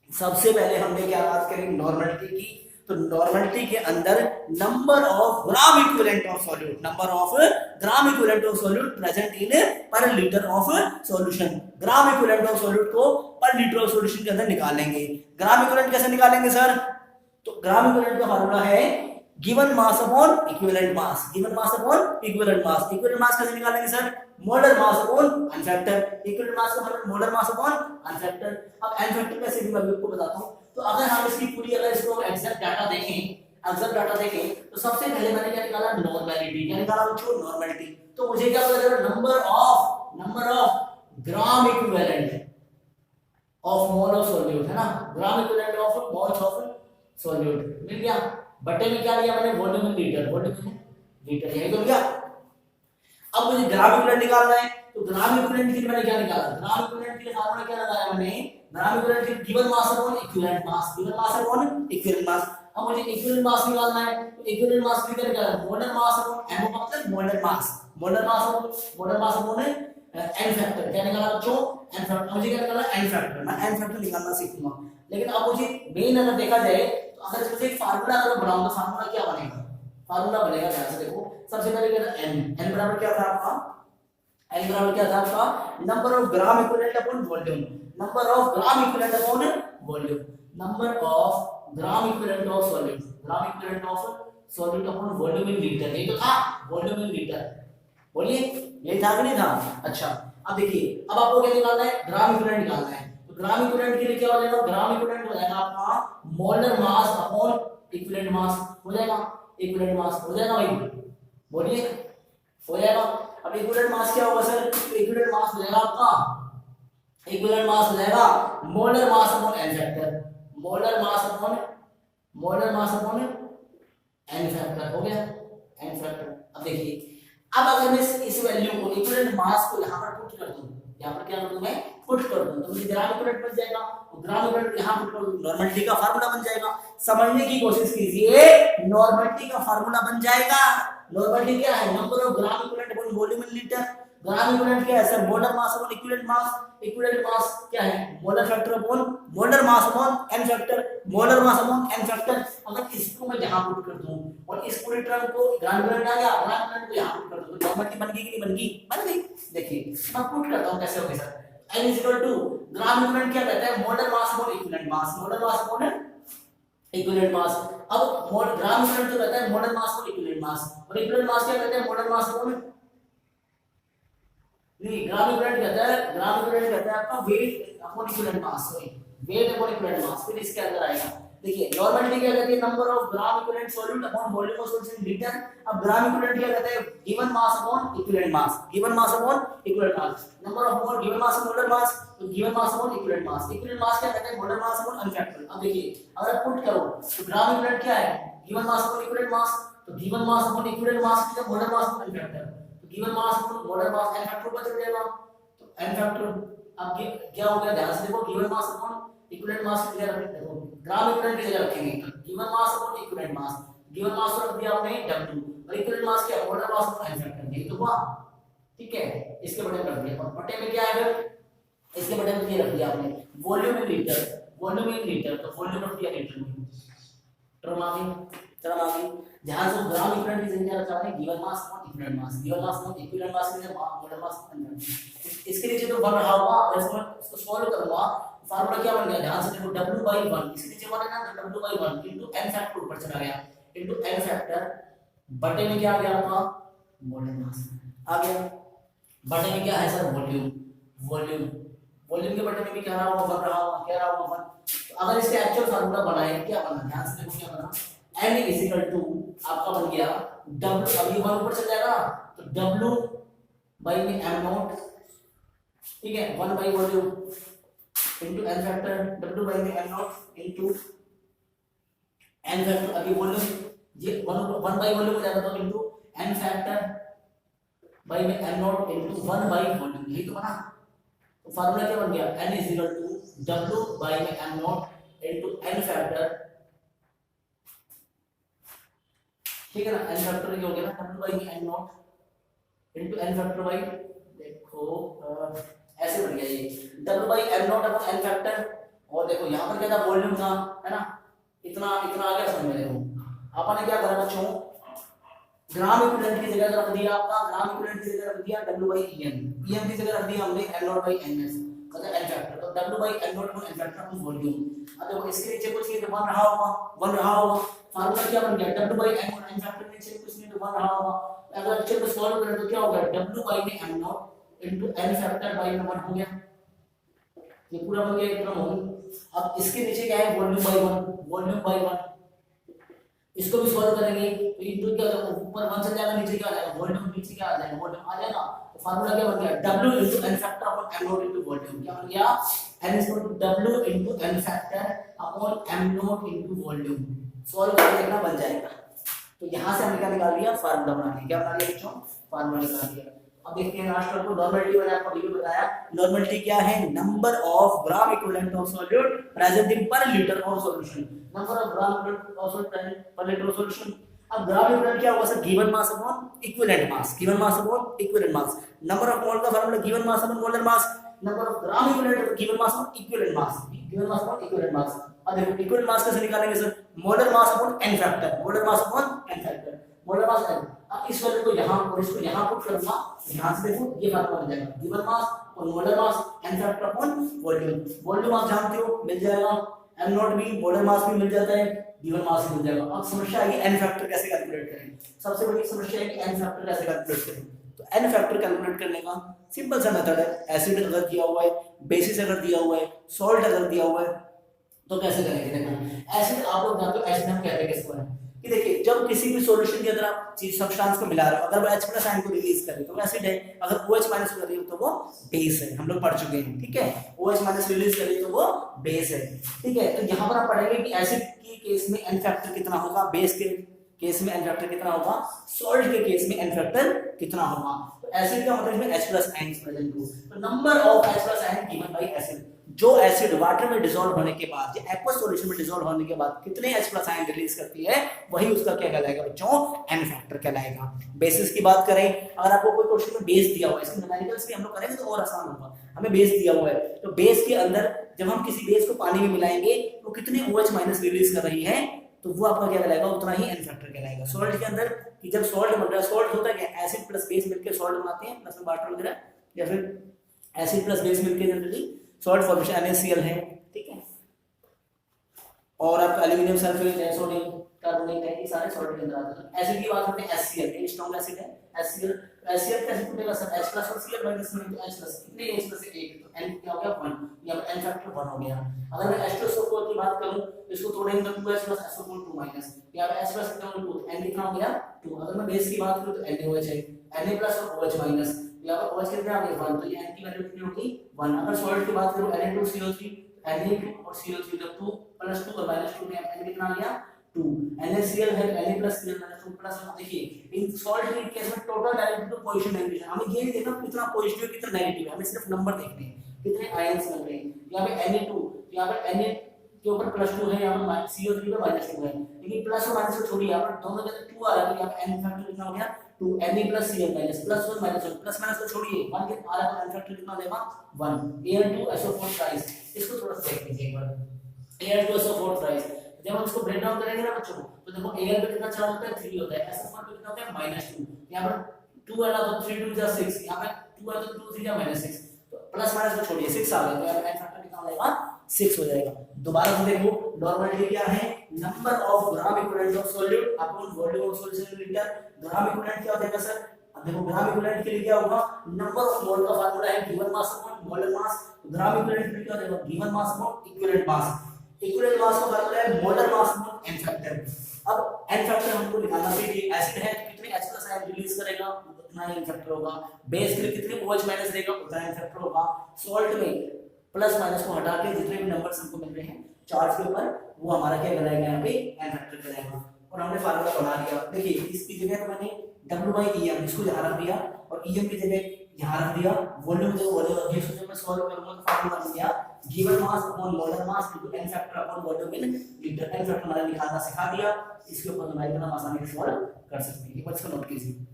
सबसे पहले हमने क्या बात करी? नॉर्मलिटी की। तो नॉर्मलिटी के अंदर number of gram equivalent of solute, number of gram equivalent of solute present in per litre of solution. Gram equivalent of solute को पर लीटर ऑफ सॉल्यूशन के अंदर निकालेंगे। ग्राम इक्विवेलेंट कैसे निकालेंगे सर? तो ग्राम इक्विवेलेंट का formula है given mass upon equivalent mass, given mass upon equivalent mass. Equivalent मास कैसे निकालेंगे sir? Molar mass upon n factor. Equivalent mass का मतलब molar mass upon n factor. अब n फैक्टर कैसे भी मैं आपको बताता हूं। तो अगर हम इसकी पूरी अगर इसको एग्जैक्ट डाटा देखें तो सबसे पहले मैंने क्या निकाला? नॉर्मलिटी। क्या निकाला बच्चों? नॉर्मलिटी। तो मुझे क्या पता चला? Number of gram equivalent of mole of solute है ना, gram equivalent of moles of solute मिल गया। बटे में क्या लिया मैंने? Volume in litre, volume in litre, यही तो लिया। अब मुझे ग्राम इक्विवेलेंट निकालना है, तो ग्राम इक्विवेलेंट के लिए मैंने क्या निकाला? ग्राम इक्विवेलेंट के लिए फार्मूला क्या लगाया मैंने? ग्राम इक्विवेलेंट के given mass upon equivalent mass, given mass upon equivalent mass. अब मुझे इक्विवेलेंट मास निकालना है, तो इक्विवेलेंट मास के लिए क्या निकालना? मोलर मास अपॉन m का मतलब molar mass, molar mass upon n factor. क्या निकाला बच्चों? n factor. मुझे क्या निकालना? n factor. मैं n फैक्टर निकालना सीखूंगा। लेकिन अब मुझे मेन अगर देखा जाए तो अगर इसमें से एक फार्मूला अगर बनाऊं तो फार्मूला क्या बनेगा? फार्मूला बनेगा ध्यान से देखो, सबसे पहले क्या था? n बराबर क्या था आपका? n बराबर क्या था आपका? Number of gram equivalent upon volume, number of gram equivalent upon volume, number of gram equivalent of solute, gram equivalent of solute upon volume in litre. ये तो था वॉल्यूम इन लीटर, बोलिए ये था कि नहीं था? अच्छा अब देखिए, अब आपको क्या निकालना है? ग्राम इक्विवेलेंट निकालना है। तो ग्राम इक्विवेलेंट के लिए क्या हो जाएगा? ग्राम इक्विवेलेंट हो जाएगा आपका मोलर मास अपॉन इक्विवेलेंट मास। हो जाएगा इक्विवेलेंट मास, हो जाएगा भाई, बोलिए हो जाएगा। अब इक्विवेलेंट मास क्या होगा सर? इक्विवेलेंट मास हो जाएगा आपका, इक्विवेलेंट मास हो जाएगा molar mass upon n factor, molar mass upon n factor. हो गया n फैक्टर। अब देखिए, अब अगर मैं इस वैल्यू को इक्विवेलेंट मास को यहां पर पुट कर दूं, यहां पर क्या कर दूं मैं? पुट कर दूं, तो मुझे ग्राम इक्विवेलेंट बन जाएगा। तो ग्राम इक्विवेलेंट यहाँ पुट करो, नॉर्मलिटी का फार्मूला बन जाएगा। समझने की कोशिश कीजिए, नॉर्मलिटी का फार्मूला बन जाएगा। नॉर्मलिटी क्या है? Number of gram equivalent upon volume in litre. Gram equivalent क्या है sir? Molar mass upon equivalent mass. Equivalent mass क्या है? Molar factor upon molar mass upon n factor. Molar mass upon n factor. अगर इसको मैं यहां put कर दूं और इस पूरे टर्म को ग्राम इक्विवेलेंट आ गया, ग्राम इक्विवेलेंट को यहां पुट कर दूं तो नॉर्मलिटी बन गई कि नहीं बन गई? बन गई। देखिए मैं पुट करता हूं कैसे होगा sir. n is equal to gram equivalent क्या कहता है? Molar mass upon equivalent mass. Molar mass upon equivalent mass. अब ग्राम इक्विवेलेंट तो कहता है molar mass upon equivalent mass, और इक्विवेलेंट मास क्या कहते हैं? मोलर मास अपॉन नहीं, ग्राम इक्विवेलेंट कहता है, ग्राम इक्विवेलेंट कहता है आपका weight upon equivalent mass. Sorry, weight upon equivalent mass. फिर इसके अंदर आएगा, देखिए नॉर्मलिटी क्या कहती है? Number of gram equivalent solute upon volume of solution in litre. अब ग्राम इक्विवेलेंट क्या कहता है? Given mass upon equivalent mass. Given mass upon equivalent mass. Number of mole, given mass molar mass, तो given mass upon equivalent mass. Equivalent mass क्या कहता है? Molar mass upon अनफैक्टोरियल। अब देखिए अगर आप पुट करो तो ग्राम इक्विवेलेंट क्या है? Given mass upon equivalent mass, तो given mass upon equivalent mass क्या? मोलर मास अपॉन अनफैक्टोरियल, तो given mass upon molar mass n factor बच जाएगा। तो एन फैक्टर अब ये क्या हो गया? ध्यान से देखो, given mass upon equivalent mass की जगह रख देखो, ग्राम इक्विवेलेंट की जगह रखेंगे तो given mass upon equivalent mass. Given mass को रख दिया हमने W, और इक्विवेलेंट मास क्या? Molar mass upon n factor. ये तो हुआ, ठीक है। इसके बटे में रख दिया, और बटे में क्या है फिर? इसके बटे में ये रख दिया आपने volume in litre. Volume in litre तो वॉल्यूम रख दिया लीटर में। टर्म आ गई, टर्म आ गई। ध्यान से ग्राम इक्विवेलेंट की जगह रखा आपने given mass upon equivalent mass. Given mass upon equivalent mass की जगह molar mass upon n factor. इसके नीचे तो बन रहा होगा, और इसको सॉल्व करूंगा। फार्मूला क्या बन गया? ध्यान से देखो, W/1 इसके नीचे 1 है ना, तो W/1 इनटू n फैक्टर ऊपर चला गया, इनटू n फैक्टर बटे में क्या आ गया आपका? मोलर मास आ गया। बटे में क्या है सर? वॉल्यूम। वॉल्यूम, वॉल्यूम के बटे में भी क्या रहा होगा? बन रहा होगा, क्या रहा होगा? 1। तो अगर इसके एक्चुअल फार्मूला बनाए क्या बना? ध्यान से देखो क्या बना। n इज इक्वल टू आपका बन गया W, अब ये 1 ऊपर चल जाएगा तो W बाई में m नॉट, ठीक है, 1 by volume into n factor, W by में m nought into n factor. अभी वॉल्यूम ये 1 बाई वॉल्यूम हो जाएगा तो इनटू n फैक्टर बाई में m nought into 1 by volume. यही तो बना। तो फार्मूला क्या बन गया? n is equal to W by में m nought into n factor, ठीक है ना। n फैक्टर ये हो गया ना, W बाई में m nought into n factor by, देखो ऐसे बन गया ये W by m not upon n factor. और देखो यहाँ पर क्या था? वॉल्यूम था, है ना। इतना इतना आ गया समझ में। देखो आपने क्या करा बच्चों? ग्राम इक्विवेलेंट की जगह रख दिया आपका, ग्राम इक्विवेलेंट की जगह रख दिया W बाई EM। EM की जगह रख दिया हमने n नॉट बाई NS, मतलब n फैक्टर। तो W by n not upon n factor upon volume. अब देखो इसके नीचे कुछ नहीं तो बन रहा होगा, बन रहा होगा। फार्मूला क्या बन गया? W बाई n और n फैक्टर नीचे कुछ नहीं तो बन रहा होगा। अगर एक्चुअल में सॉल्व करें तो क्या होगा? W बाई में m nought into n factor by में 1 हो गया। ये पूरा बन गया, इतना हो गया। अब इसके नीचे क्या है? Volume by 1, volume by 1। इसको भी सॉल्व करेंगे तो इनटू क्या हो जाएगा? ऊपर 1 चल जाएगा, नीचे क्या आ जाएगा? वॉल्यूम। नीचे क्या आ जाएगा? वॉल्यूम आ जाएगा। तो फार्मूला क्या बन गया? W into n factor upon m nought into volume. क्या बन गया? n is equal to W into n factor upon m nought into volume. Solve करके देखना, बन जाएगा। तो यहां से हमने क्या निकाल लिया? फार्मूला बना लिया। क्या बना लिया बच्चों? फार्मूला निकाल लिया। अब देखते हैं लास्ट को नॉर्मलिटी मैंने आपको वीडियो बताया। नॉर्मलिटी क्या है? Number of gram equivalent of solute present in per litre of solution. Number of gram equivalent of solute per litre of solution. अब ग्राम इक्विवेलेंट क्या होगा sir? Given mass upon equivalent mass. Given mass upon equivalent mass. Number of mole का formula given mass upon molar mass. Number of gram equivalent given mass upon equivalent mass. Given mass upon equivalent mass. अब देखो equivalent मास कैसे निकालेंगे sir? Molar mass upon n factor. Molar mass upon n factor, molar मास n। अब इस value को यहां और इसको यहां पुट करूंगा, यहां से देखो ये फार्मूला बन जाएगा। गिवन मास और molar mass n factor upon volume. Volume आप जानते हो, मिल जाएगा। m नॉट भी, मोलर मास भी मिल जाता है, गिवन मास भी मिल जाएगा। अब समस्या है n फैक्टर कैसे कैलकुलेट करें? सबसे बड़ी समस्या है कि n फैक्टर कैसे कैलकुलेट करें। तो n फैक्टर कैलकुलेट करने का सिंपल सा मेथड है। एसिड अगर दिया हुआ है, बेसिस अगर दिया हुआ है, सॉल्ट अगर दिया हुआ है, तो कैसे करेंगे? देखो एसिड आप लोग जानते हो, एसिड हम कहते हैं किसको है कि देखिए जब किसी भी सॉल्यूशन के अंदर आप चीज सब्सटेंस को मिला रहे हो, अगर वो H+ आयन को रिलीज करे तो वो एसिड है, अगर OH- कर रही हो तो वो बेस है। हम लोग पढ़ चुके हैं, ठीक है। OH- रिलीज करे तो वो बेस है, ठीक है। तो यहाँ पर आप पढ़ेंगे कि एसिड की केस में n फैक्टर कितना होगा, बेस के केस में एन फैक्टर कितना होगा, सॉल्ट के केस में एन फैक्टर कितना होगा। तो एसिड का मतलब इसमें H प्लस आयन प्रेजेंट हो, तो number of H plus ion given by acid, जो एसिड वाटर में डिसॉल्व होने के बाद या एक्वस सॉल्यूशन में डिसॉल्व होने के बाद कितने H प्लस आयन रिलीज करती है, वही उसका क्या कहलाएगा बच्चों, एन फैक्टर कहलाएगा। बेसिस की बात करें, अगर आपको कोई क्वेश्चन में बेस दिया हुआ है, इसके न्यूमेरिकल्स भी हम लोग करेंगे तो और आसान होगा, हमें बेस दिया हुआ है, तो बेस के अंदर जब हम किसी बेस को पानी में मिलाएंगे तो कितने OH माइनस रिलीज कर रही है, तो वो आपका क्या कहलाएगा, उतना ही एन फैक्टर कहलाएगा। सॉल्ट के अंदर कि जब सॉल्ट बन रहा है, सॉल्ट होता है क्या, एसिड प्लस बेस मिलकर सॉल्ट बनाते हैं, प्लस में वाटर वगैरह, या फिर एसिड प्लस बेस मिलकर जनरली सॉल्ट फॉर्मेशन NaCl है, ठीक है। और आपका एल्यूमिनियम सल्फेट है, सोडियम कार्बोनेट है, ये सारे सॉल्ट के अंदर आते हैं। एसिड की बात करते हैं HCl, ये स्ट्रांग एसिड है HCl। HCl कैसे टूटेगा सर, H प्लस और Cl माइनस में, तो H प्लस कितने, H प्लस 1, तो N क्या हो गया 1, यहाँ पर N फैक्टर 1 हो गया। अगर मैं H2SO4 की बात करूं, इसको तोड़ेंगे तो 2H प्लस SO4 2 माइनस, यहाँ पे H प्लस कितना हो गया 2, N कितना हो गया 2। अगर मैं बेस की बात करूं तो NaOH है, Na प्लस और OH माइनस, यहाँ पर OH कितना आ गया 1, तो ये N की वैल्यू कितनी होगी 1। अगर सॉल्ट की बात करूं Na2CO3, Na2 और CO3 जब 2 प्लस 2 और माइनस 2 में N कितना आ गया 2। NaCl है, Na plus Cl minus 2 plus, देखिए इन सॉल्ट के केस में total directive to position negative, हमें ये नहीं देखना कितना पॉजिटिव है कितना नेगेटिव है, हमें सिर्फ नंबर देखने हैं कितने आयंस मिल रहे हैं। यहाँ पे Na2, यहाँ पे Na के ऊपर प्लस 2 है, यहाँ पर CO3 पे माइनस 2 है, लेकिन प्लस और माइनस को छोड़िए, यहाँ पर दोनों जगह 2 आ रहा है, तो यहाँ पे n फैक्टर कितना हो गया 2, Na plus Cl minus plus 1 minus 1, plus minus को छोड़िए 1 के आ रहा है, तो n फैक्टर कितना हो जाएगा 1। Al2SO4 थ्राइस, इसको थोड़ा सा देख लीजिए एक बार, Al2SO4 थ्राइस, जब हम इसको ब्रेक डाउन करेंगे ना बच्चों, तो देखो Al पे कितना चार्ज होता है 3 होता है, SO4 पे कितना होता है -2, यहाँ पर 2 है ना, तो 3 2 6, यहाँ पे 2 है तो 2 3 -6, तो प्लस माइनस को छोड़िए 6 आ गया, तो यहाँ पे n फैक्टर कितना हो जाएगा 6 हो जाएगा। दोबारा से देखो, नॉर्मलिटी क्या है, number of gram equivalent of solute upon volume of solution in litre. Gram equivalent क्या होता है सर, अब देखो ग्राम इक्विवेलेंट के लिए क्या होगा, नंबर ऑफ मोल का फार्मूला है given mass upon molar mass, gram equivalent के लिए क्या हो जाएगा given mass upon equivalent mass, equivalent mass का फार्मूला है molar mass upon n factor. अब एन फैक्टर हमको निकालना है कि एसिड है तो कितने H प्लस आयन रिलीज करेगा, उतना ही एन फैक्टर होगा। बेस के लिए कितने OH माइनस देगा, उतना एन फैक्टर होगा। सॉल्ट में प्लस माइनस को हटा के जितने भी नंबर्स हमको मिल रहे हैं चार्ट के ऊपर, वो हमारा क्या कहलाएगा यहाँ पे एन फैक्टर कहलाएगा। और हमने फार्मूला बना दिया, देखिए इसकी जगह तो मैंने W/EM इसको यहाँ रख दिया और EM की जगह यहाँ रख दिया, वॉल्यूम जो वॉल्यूम रख दिया, इसको जब मैं सॉल्व करूंगा तो फार्मूला बन गया given mass upon molar mass into n factor upon volume in litre. N factor हमारा निकालना सिखा दिया, इसके ऊपर न्यूमेरिकल हम आसानी से सॉल्व कर सकते हैं, एक बार इसको नोट कीजिए।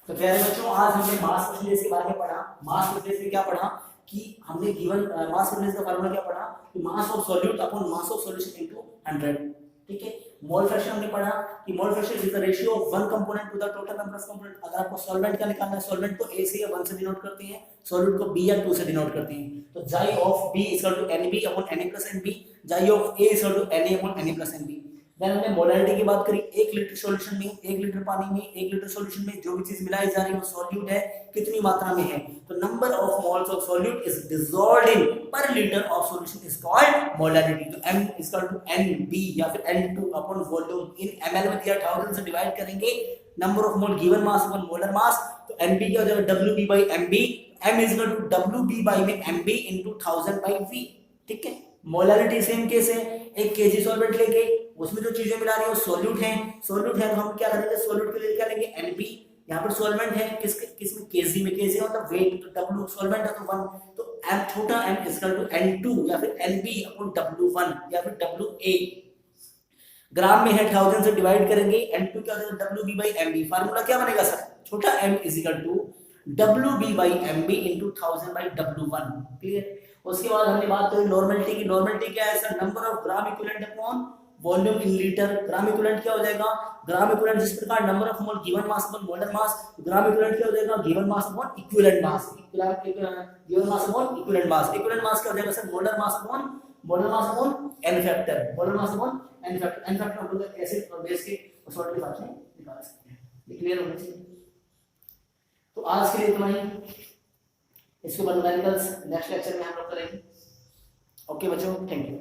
तो प्यारे बच्चों, आज हमने मास परसेंटेज के बारे में पढ़ा। मास परसेंटेज में क्या पढ़ा कि हमने गिवन मास परसेंटेज का फार्मूला क्या पढ़ा कि mass of solute upon mass of solution into 100, ठीक है। मोल फ्रैक्शन हमने पढ़ा कि mole fraction is the ratio of one component to the total number of component. अगर आपको सॉल्वेंट का निकालना है, सॉल्वेंट को A से या 1 से डिनोट करते हैं, सॉल्यूट को B या 2 से डिनोट करते हैं, तो जाई of B equal to NB upon Na plus NB, जाई of A equal to Na upon Na plus NB। Then हमने मोलैरिटी की बात करी, 1 लीटर सॉल्यूशन में, 1 लीटर पानी में, 1 लीटर सॉल्यूशन में जो भी चीज मिलाई जा रही है वो सॉल्यूट है, कितनी मात्रा में है, तो number of moles of solute is dissolved in per litre of solution is called molarity. तो M इक्वल टू NB या फिर N2 अपॉन वॉल्यूम इन ml में दिया 1000 से डिवाइड करेंगे number of mole given mass upon molar mass, तो NB क्या हो जाएगा WB/MB, M equal to WB/MB into 1000/V, ठीक है। मोलैरिटी सेम केस है, एक केजी सॉल्वेंट लेके उसमें जो चीजें मिला रही है वो सॉल्यूट है, सॉल्यूट है तो हम क्या करेंगे, सॉल्यूट के लिए क्या लेंगे NB, यहाँ पर सॉल्वेंट है किसमें केजी में, केजी मतलब वेट, तो W सॉल्वेंट है तो 1, तो M छोटा m इक्वल टू N2 या फिर NB अपॉन W1 या फिर WA। ग्राम में है 1000 से डिवाइड करेंगे, N2 क्या हो जाएगा WB/MB, फार्मूला क्या बनेगा सर, छोटा m is equal to WB/MB into 1000/W1, clear. उसके बाद हमने बात करी नॉर्मलिटी की। नॉर्मलिटी क्या है sir, number of gram equivalent upon volume in litre. Gram equivalent क्या हो जाएगा, ग्राम इक्विवेलेंट जिस प्रकार number of mole given mass upon molar mass, gram equivalent क्या हो जाएगा given mass upon equivalent mass, given mass upon equivalent mass. Equivalent mass क्या हो जाएगा sir, molar mass upon n factor, molar mass upon n factor. N factor हम लोग acid और base के सॉल्ट के साथ में निकाल सकते हैं, क्लियर होना चाहिए। तो आज के लिए इतना ही, इसके बाद न्यूमेरिकल्स नेक्स्ट लेक्चर में हम लोग करेंगे। ओके बच्चों, थैंक यू।